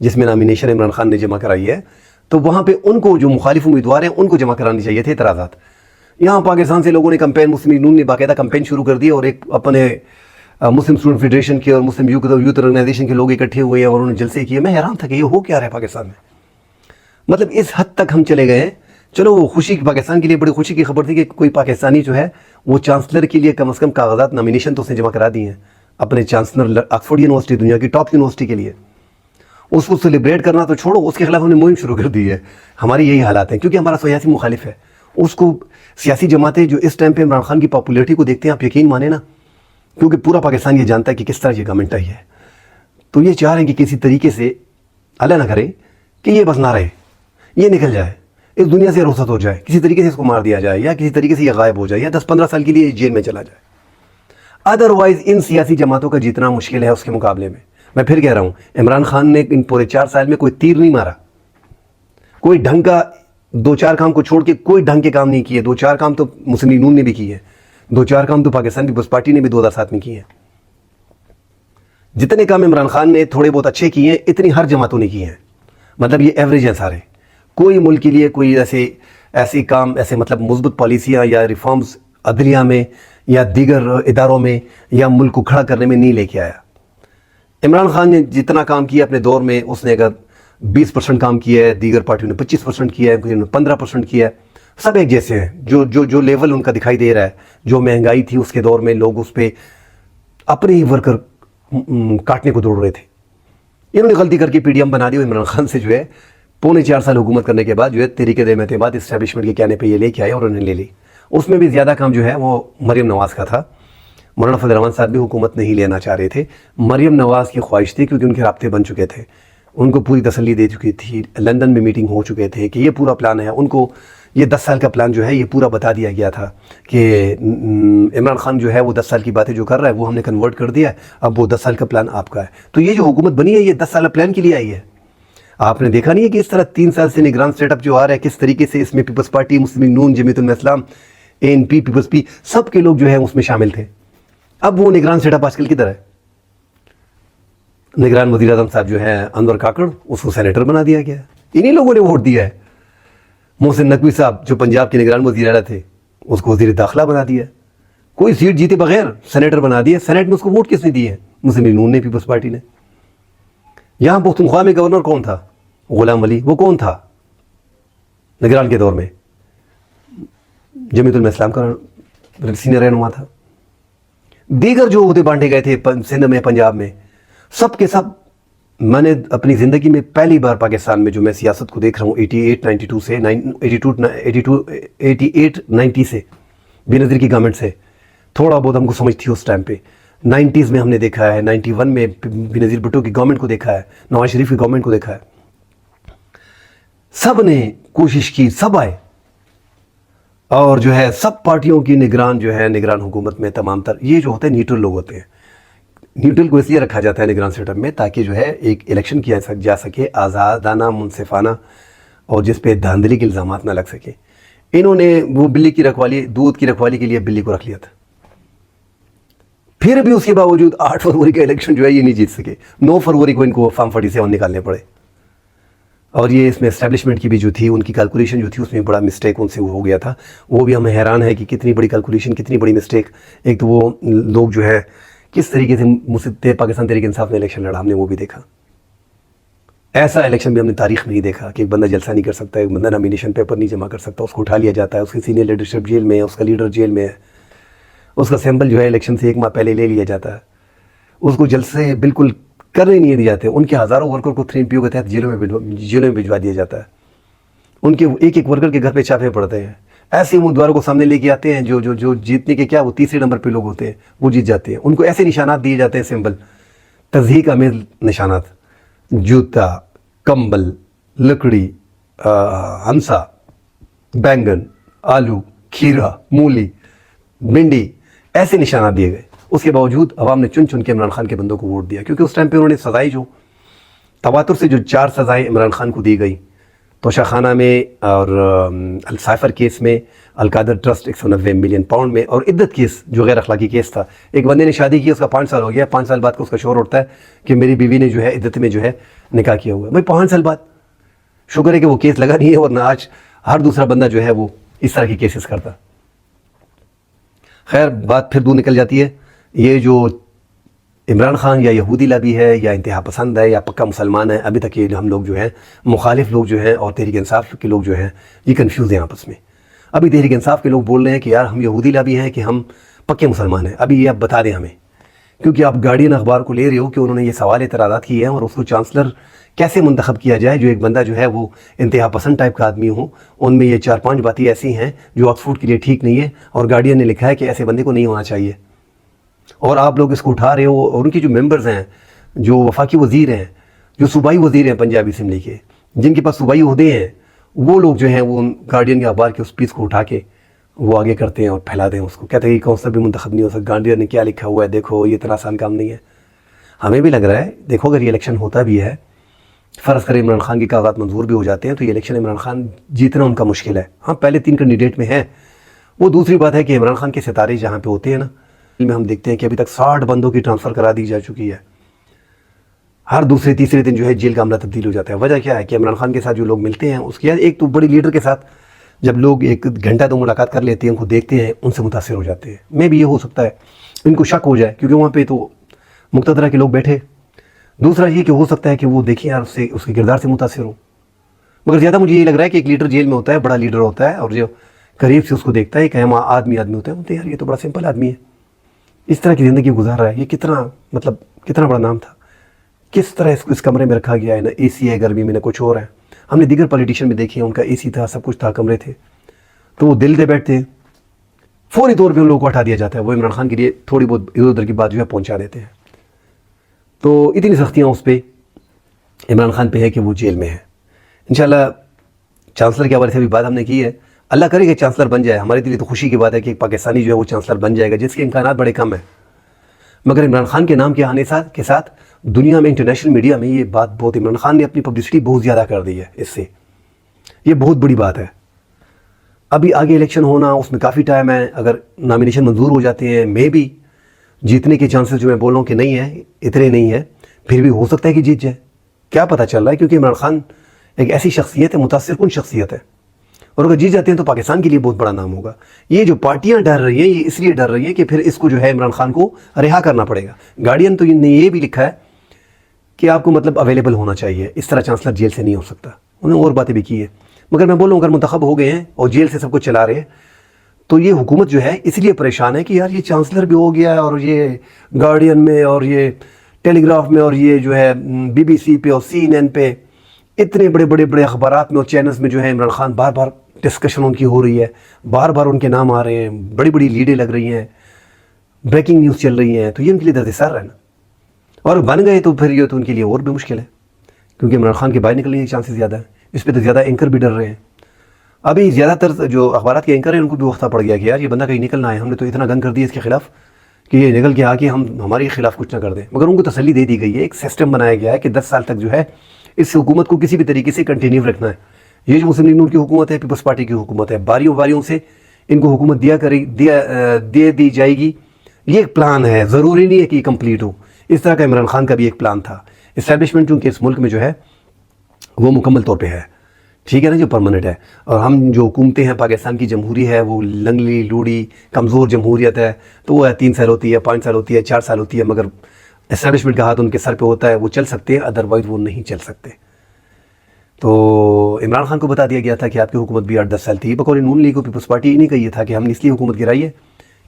جس میں نامینیشن عمران خان نے جمع کرائی ہے، تو وہاں پہ ان کو جو مخالف امیدوار ہیں ان کو جمع کرانی چاہیے تھے اعتراضات. یہاں پاکستان سے لوگوں نے کمپین، مسلم لیگ نون نے باقاعدہ کمپین شروع کر دی اور ایک اپنے مسلم اسٹوڈنٹ فیڈریشن کے اور مسلم یوتھ آرگنائزیشن کے لوگ اکٹھے ہوئے ہیں اور انہوں نے جلسے کیے. میں حیران تھا کہ یہ ہو کیا رہا ہے پاکستان میں. مطلب اس حد تک ہم چلے گئے ہیں. چلو وہ خوشی کی، پاکستان کے لیے بڑی خوشی کی خبر تھی کہ کوئی پاکستانی جو ہے وہ چانسلر کے لیے کم از کم کاغذات نامینیشن تو اس نے جمع کرا دی ہیں اپنے چانسلر آکسفورڈ یونیورسٹی، دنیا کی ٹاپ یونیورسٹی کے لیے. اس کو سیلیبریٹ کرنا تو چھوڑو، اس کے خلاف ہم نے مہم شروع کر دی ہے. ہماری یہی حالات ہیں کیونکہ ہمارا سیاسی مخالف ہے. اس کو سیاسی جماعتیں جو اس ٹائم پہ عمران خان کی پاپولیرٹی کو دیکھتے ہیں، آپ یقین مانیں نا، کیونکہ پورا پاکستان یہ جانتا ہے کہ کس طرح یہ گورنمنٹ آئی ہے، تو یہ چاہ رہے ہیں کہ کسی طریقے سے اللہ نہ کرے کہ یہ بس نہ رہے، یہ نکل جائے، اس دنیا سے رخصت ہو جائے، کسی طریقے سے اس کو مار دیا جائے یا کسی طریقے سے یہ غائب ہو جائے یا 10-15 سال کے لیے جیل میں چلا جائے. ادروائز ان سیاسی جماعتوں کا جیتنا مشکل ہے اس کے مقابلے میں. میں پھر کہہ رہا ہوں، عمران خان نے ان پورے 4 سال میں کوئی تیر نہیں مارا، کوئی ڈھنگ کا 2-4 کام کو چھوڑ کے کوئی ڈھنگ کے کام نہیں کیے. 2-4 کام تو مسلم لیگ نون نے بھی کیے ہیں، 2-4 کام تو پاکستان پیپلز پارٹی نے بھی 2007 میں کیے ہیں. جتنے کام عمران خان نے تھوڑے بہت اچھے کیے ہیں، اتنی ہر جماعتوں نے کیے ہیں. مطلب یہ ایوریج ہیں سارے. کوئی ملک کے لیے کوئی ایسے کام، ایسے مطلب مثبت پالیسیاں یا ریفارمز عدلیہ میں یا دیگر اداروں میں یا ملک کو کھڑا کرنے میں نہیں لے کے آیا. عمران خان نے جتنا کام کیا اپنے دور میں، اس نے اگر 20% کام کیا ہے، دیگر پارٹیوں نے 25% کیا ہے، کسی نے 15% کیا ہے. سب ایک جیسے ہیں. جو لیول ان کا دکھائی دے رہا ہے، جو مہنگائی تھی اس کے دور میں، لوگ اس پہ اپنے ہی ورکر کاٹنے کو دوڑ رہے تھے. انہوں نے غلطی کر کے پی ڈی ایم بنا دی. عمران خان سے جو ہے 4.25 سال حکومت کرنے کے بعد جو ہے طریقے دے اعتماد اسٹیبلشمنٹ کے کہنے پہ یہ لے کے آئے اور انہوں نے لے لی. اس میں بھی زیادہ کام جو ہے وہ مریم نواز کا تھا. مولانا فضل الرحمان صاحب بھی حکومت نہیں لینا چاہ رہے تھے. مریم نواز کی خواہش تھی کیونکہ ان کے رابطے بن چکے تھے، ان کو پوری تسلی دے چکی تھی، لندن میں میٹنگ ہو چکے تھے کہ یہ پورا پلان ہے. ان کو یہ 10 سال کا پلان جو ہے یہ پورا بتا دیا گیا تھا کہ عمران خان جو ہے وہ 10 سال کی باتیں جو کر رہا ہے وہ ہم نے کنورٹ کر دیا ہے، اب وہ 10 سال کا پلان آپ کا ہے. تو یہ جو حکومت بنی ہے یہ 10 سالہ پلان کے لیے آئی ہے. آپ نے دیکھا نہیں ہے کہ اس طرح 3 سال سے نگران سیٹ اپ جو آ رہا ہے، کس طریقے سے اس میں پیپلز پارٹی، مسلم لیگ نون، جمعیت علماء اسلام، ANP، پیپلز پی، سب کے لوگ جو ہیں اس میں شامل تھے. اب وہ نگران سیٹ اپ آج کل کدھر ہے؟ نگران وزیر اعظم صاحب جو ہیں انور کاکڑ، اس کو سینیٹر بنا دیا گیا. انہی لوگوں نے ووٹ دیا ہے. محسن نقوی صاحب جو پنجاب کے نگران وزیر اعلیٰ تھے، اس کو وزیر داخلہ بنا دیا. کوئی سیٹ جیتے بغیر سینیٹر بنا دیا. سینیٹ میں اس کو ووٹ کس نے دیے ہیں؟ مسلم لیگ نون نے، پیپلز پارٹی نے. یہاں پختونخوا میں گورنر کون تھا؟ غلام علی. وہ کون تھا نگران کے دور میں؟ جمعیت علماء اسلام کا سینئر رہنما تھا. دیگر جو عہدے بانٹے گئے تھے سندھ میں، پنجاب میں، سب کے سب. میں نے اپنی زندگی میں پہلی بار پاکستان میں جو میں سیاست کو دیکھ رہا ہوں 88-92 سے 88-90 سے، بے نظیر کی گورنمنٹ سے تھوڑا بہت ہم کو سمجھ تھی اس ٹائم پہ. 90s میں ہم نے دیکھا ہے، 91 میں بے نظیر بھٹو کی گورنمنٹ کو دیکھا ہے، نواز شریف کی گورنمنٹ کو دیکھا ہے. سب نے کوشش کی، سب آئے اور جو ہے سب پارٹیوں کی نگران جو ہے نگران حکومت میں تمام تر یہ جو ہوتے ہیں نیوٹرل لوگ ہوتے ہیں. نیوٹرل کو اس لیے رکھا جاتا ہے نگران سیٹ اپ میں تاکہ جو ہے ایک الیکشن کیا جا سکے آزادانہ، منصفانہ، اور جس پہ دھاندلی کے الزامات نہ لگ سکے. انہوں نے وہ بلی کی رکھوالی، دودھ کی رکھوالی کے لیے بلی کو رکھ لیا تھا. پھر بھی اس کے باوجود 8 فروری کا الیکشن جو ہے یہ نہیں جیت سکے. 9 فروری کو ان کو فارم 47 نکالنے پڑے. اور یہ اس میں اسٹیبلشمنٹ کی بھی جو تھی، ان کی کیلکولیشن جو تھی اس میں بڑا مسٹیک ان سے ہو گیا تھا. وہ بھی ہمیں حیران ہے کہ کتنی بڑی کیلکولیشن، کتنی بڑی مسٹیک. ایک تو وہ لوگ جو ہے کس طریقے سے پاکستان تحریک انصاف نے الیکشن لڑا، ہم نے وہ بھی دیکھا. ایسا الیکشن بھی ہم نے تاریخ میں نہیں دیکھا کہ ایک بندہ جلسہ نہیں کر سکتا، ایک بندہ نامینیشن پیپر نہیں جمع کر سکتا، اس کو اٹھا لیا جاتا ہے، اس کی سینئر لیڈرشپ جیل میں ہے، اس کا لیڈر جیل میں ہے، اس کا سیمبل جو ہے الیکشن سے 1 ماہ پہلے لے لیا جاتا ہے، اس کو جلسے بالکل کرنے نہیں دیے جاتے. ان کے ہزاروں ورکر کو 3PO کے تحت جیلوں میں بھجوا دیا جاتا ہے. ان کے ایک ورکر کے گھر پہ چھاپے پڑتے ہیں. ایسے امیدواروں کو سامنے لے کے آتے ہیں جو جیتنے کے کیا وہ تیسرے نمبر پہ لوگ ہوتے ہیں، وہ جیت جاتے ہیں. ان کو ایسے نشانات دیے جاتے ہیں، سمبل تضحیک آمیز نشانات، جوتا، کمبل، لکڑی، ہمسا، بینگن، آلو، کھیرا، مولی، بھنڈی، ایسے نشانات دیے گئے. اس کے باوجود عوام نے چن کے عمران خان کے بندوں کو ووٹ دیا، کیونکہ اس ٹائم پہ انہوں نے سزائیں جو تواتر سے جو 4 سزائیں عمران خان کو دی گئی، توشہ خانہ میں اور السائفر کیس میں، القادر ٹرسٹ 190 ملین پاؤنڈ میں، اور عدت کیس جو غیر اخلاقی کیس تھا. ایک بندے نے شادی کی، اس کا 5 سال ہو گیا، 5 سال بعد کو اس کا شوہر اٹھتا ہے کہ میری بیوی نے جو ہے عدت میں جو ہے نکاح کیا ہوا ہے. بھائی 5 سال بعد، شکر ہے کہ وہ کیس لگا نہیں ہے، ورنہ آج ہر دوسرا بندہ جو ہے وہ اس طرح کی کیسز کرتا. خیر بات پھر دور نکل جاتی ہے. یہ جو عمران خان یا یہودی لابی ہے یا انتہا پسند ہے یا پکا مسلمان ہے، ابھی تک یہ ہم لوگ جو ہیں مخالف لوگ جو ہیں اور تحریک انصاف کے لوگ جو ہیں یہ کنفیوز ہیں آپس میں. ابھی تحریک انصاف کے لوگ بول رہے ہیں کہ یار ہم یہودی لابی ہیں کہ ہم پکے مسلمان ہیں. ابھی یہ آپ بتا دیں ہمیں، کیونکہ آپ گارڈین اخبار کو لے رہے ہو کہ انہوں نے یہ سوال اعتراضات کیے ہیں اور اس کو چانسلر کیسے منتخب کیا جائے جو ایک بندہ جو ہے وہ انتہا پسند ٹائپ کا آدمی ہو. ان میں یہ 4-5 باتیں ایسی ہیں جو آکسفورڈ کے لیے ٹھیک نہیں ہے، اور گارڈین نے لکھا ہے کہ ایسے بندے کو نہیں ہونا چاہیے. اور آپ لوگ اس کو اٹھا رہے ہو، اور ان کی جو ممبرز ہیں، جو وفاقی وزیر ہیں، جو صوبائی وزیر ہیں پنجاب اسمبلی کے، جن کے پاس صوبائی عہدے ہیں، وہ لوگ جو ہیں وہ گارڈین کے اخبار کے اس پیس کو اٹھا کے وہ آگے کرتے ہیں اور پھیلاتے ہیں اس کو. کہتے ہیں کہ کونسلر بھی منتخب نہیں ہو سکتا، گارڈین نے کیا لکھا ہوا ہے دیکھو، یہ اتنا آسان کام نہیں ہے. ہمیں بھی لگ رہا ہے، دیکھو اگر یہ الیکشن ہوتا بھی ہے، فرض کریں عمران خان کے کاغذات منظور بھی ہو جاتے ہیں، تو یہ الیکشن عمران خان جیتنا ان کا مشکل ہے. ہاں پہلے 3 کینڈیڈیٹ میں ہیں. وہ دوسری بات ہے کہ عمران خان کے ستارے جہاں پہ ہوتے ہیں نا، میں ہم دیکھتے ہیں کہ ابھی تک 60 بندوں کی ٹرانسفر کرا دی جا چکی ہے. ہر دوسرے تیسرے دن جو ہے جیل کا عملہ تبدیل ہو جاتا ہے. وجہ کیا ہے کہ عمران خان کے ساتھ جو لوگ ملتے ہیں، اس کی ایک تو بڑی لیڈر کے ساتھ جب لوگ 1 گھنٹہ 2 ملاقات کر لیتے ہیں، ان کو دیکھتے ہیں، ان سے متاثر ہو جاتے ہیں. میں بھی یہ ہو سکتا ہے ان کو شک ہو جائے، کیونکہ وہاں پہ تو مقتدرہ کے لوگ بیٹھے. دوسرا یہ کہ ہو سکتا ہے کہ وہ دیکھیں یار اس کے کردار سے متاثر ہوں. مگر زیادہ مجھے یہ لگ رہا ہے کہ ایک لیڈر جیل میں ہوتا ہے، بڑا لیڈر ہوتا ہے، اور جو قریب سے اس کو دیکھتا ہے کہ ہم آدمی ہوتا ہے، بولتے ہیں یار یہ تو بڑا سمپل آدمی ہے، اس طرح کی زندگی گزار رہا ہے، یہ کتنا بڑا نام تھا، کس طرح اس کو اس کمرے میں رکھا گیا ہے، نہ اے سی ہے گرمی میں، نہ کچھ اور ہے. ہم نے دیگر پولیٹیشین میں دیکھے ہیں، ان کا اے سی تھا، سب کچھ تھا، کمرے تھے، تو وہ دل دے بیٹھتے ہیں، فوری طور پہ ان لوگوں کو ہٹا دیا جاتا ہے. وہ عمران خان کے لیے تھوڑی بہت ادھر ادھر کی بات جو ہے پہنچا دیتے ہیں. تو اتنی سختیاں اس پہ عمران خان پہ ہے کہ وہ جیل میں ہے. انشاءاللہ چانسلر کے حوالے سے بھی بات ہم نے کی ہے. اللہ کرے کہ چانسلر بن جائے. ہمارے لیے تو خوشی کی بات ہے کہ ایک پاکستانی جو ہے وہ چانسلر بن جائے گا، جس کے امکانات بڑے کم ہیں. مگر عمران خان کے نام کے آنے کے ساتھ دنیا میں، انٹرنیشنل میڈیا میں یہ بات بہت، عمران خان نے اپنی پبلسٹی بہت زیادہ کر دی ہے اس سے. یہ بہت بڑی بات ہے. ابھی آگے الیکشن ہونا، اس میں کافی ٹائم ہے. اگر نامینیشن منظور ہو جاتے ہیں، میں بھی جیتنے کے چانسز جو میں بول رہا ہوں کہ نہیں ہے، اتنے نہیں ہے، پھر بھی ہو سکتا ہے کہ جیت جائے. کیا پتہ چل رہا ہے، کیونکہ عمران خان ایک ایسی شخصیت ہے، متاثر کن شخصیت ہے، اور اگر جیت جاتے ہیں تو پاکستان کے لیے بہت بڑا نام ہوگا. یہ جو پارٹیاں ڈر رہی ہیں، یہ اس لیے ڈر رہی ہیں کہ پھر اس کو جو ہے عمران خان کو رہا کرنا پڑے گا. گارڈین تو نے یہ بھی لکھا ہے کہ آپ کو مطلب اویلیبل ہونا چاہیے، اس طرح چانسلر جیل سے نہیں ہو سکتا. انہوں نے اور باتیں بھی کی ہے. مگر میں بولوں اگر منتخب ہو گئے ہیں اور جیل سے سب کچھ چلا رہے ہیں، تو یہ حکومت جو ہے اس لیے پریشان ہے کہ یار یہ چانسلر بھی ہو گیا ہے، اور یہ گارڈین میں، اور یہ ٹیلی گراف میں، اور یہ جو ہے BBC پہ اور CNN پہ، اتنے بڑے اخبارات میں اور چینلز میں جو ہے عمران خان بار بار ڈسکشن ان کی ہو رہی ہے، بار بار ان کے نام آ رہے ہیں، بڑی لیڈیں لگ رہی ہیں، بریکنگ نیوز چل رہی ہیں. تو یہ ان کے لیے درد سر ہے نا. اور بن گئے تو پھر یہ تو ان کے لیے اور بھی مشکل ہے، کیونکہ عمران خان کے باہر نکلنے کے چانسز زیادہ ہیں. اس پہ تو زیادہ اینکر بھی ڈر رہے ہیں. ابھی زیادہ تر جو اخبارات کے اینکر ہیں ان کو بھی وقت پڑ گیا کہ یار یہ بندہ کہیں نکل نہ آئے، ہم نے تو اتنا گن کر دیا اس کے خلاف کہ یہ نکل کے آ کے ہمارے خلاف کچھ نہ کر دیں. مگر ان کو تسلی دے دی گئی ہے، ایک سسٹم بنایا گیا ہے کہ 10 سال تک جو ہے اس حکومت کو کسی بھی طریقے سے کنٹینیو رکھنا ہے. یہ جو مسلم لیگ نون کی حکومت ہے، پیپلز پارٹی کی حکومت ہے، باریوں سے ان کو حکومت دے دی جائے گی. یہ ایک پلان ہے، ضروری نہیں ہے کہ یہ کمپلیٹ ہو. اس طرح کا عمران خان کا بھی ایک پلان تھا. اسٹیبلشمنٹ چونکہ اس ملک میں جو ہے وہ مکمل طور پہ ہے، ٹھیک ہے نا، جو پرماننٹ ہے. اور ہم جو حکومتیں ہیں، پاکستان کی جمہوری ہے وہ لنگلی لوڑی کمزور جمہوریت ہے، تو وہ 3 سال ہوتی ہے، 5 سال ہوتی ہے، 4 سال ہوتی ہے. مگر اسٹیبلشمنٹ کا ہاتھ ان کے سر پہ ہوتا ہے، وہ چل سکتے ہیں، ادروائز وہ نہیں چل سکتے. تو عمران خان کو بتا دیا گیا تھا کہ آپ کی حکومت بھی 8-10 سال تھی. بقول نون لیگ کو پیپلز پارٹی نہیں کہی تھا کہ ہم نے اس لیے حکومت گرائی ہے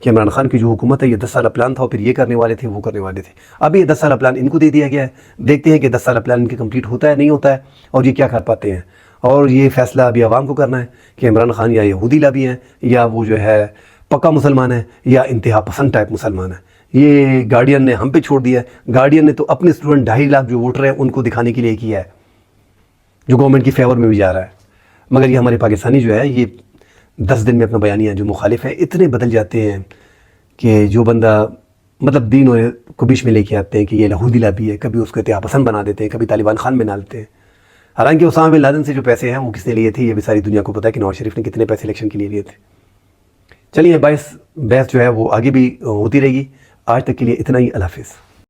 کہ عمران خان کی جو حکومت ہے یہ 10 سالہ پلان تھا، اور پھر یہ کرنے والے تھے، وہ کرنے والے تھے. اب یہ 10 سالہ پلان ان کو دے دیا گیا ہے. دیکھتے ہیں کہ 10 سالہ پلان ان کے کمپلیٹ ہوتا ہے نہیں ہوتا ہے، اور یہ کیا کر پاتے ہیں. اور یہ فیصلہ ابھی عوام کو کرنا ہے کہ عمران خان یا یہودی لابی ہیں، یا وہ جو ہے پکا مسلمان ہے، یا انتہا پسند ٹائپ مسلمان ہے. یہ گارڈین نے ہم پہ چھوڑ دیا ہے. گارڈین نے تو اپنے اسٹوڈنٹ 2.5 لاکھ جو ووٹر ہیں ان کو دکھانے کے لیے کیا ہے، جو گورنمنٹ کی فیور میں بھی جا رہا ہے. مگر یہ ہمارے پاکستانی جو ہے یہ 10 دن میں اپنا بیانیہ جو مخالف ہیں اتنے بدل جاتے ہیں کہ جو بندہ مطلب دین کو بیچ میں لے کے آتے ہیں کہ یہ یہودی لابی ہے، کبھی اس کو اتحاد پسند بنا دیتے ہیں، کبھی طالبان خان بنا دیتے ہیں. حالانکہ اسامہ بن لادن سے جو پیسے ہیں وہ کس نے لیے تھے یہ بھی ساری دنیا کو پتہ ہے کہ نواز شریف نے کتنے پیسے الیکشن کے لیے لیے تھے. چلیے بحث جو ہے وہ آگے بھی ہوتی رہے گی. آج تک کے لیے اتنا ہی. اللہ حافظ.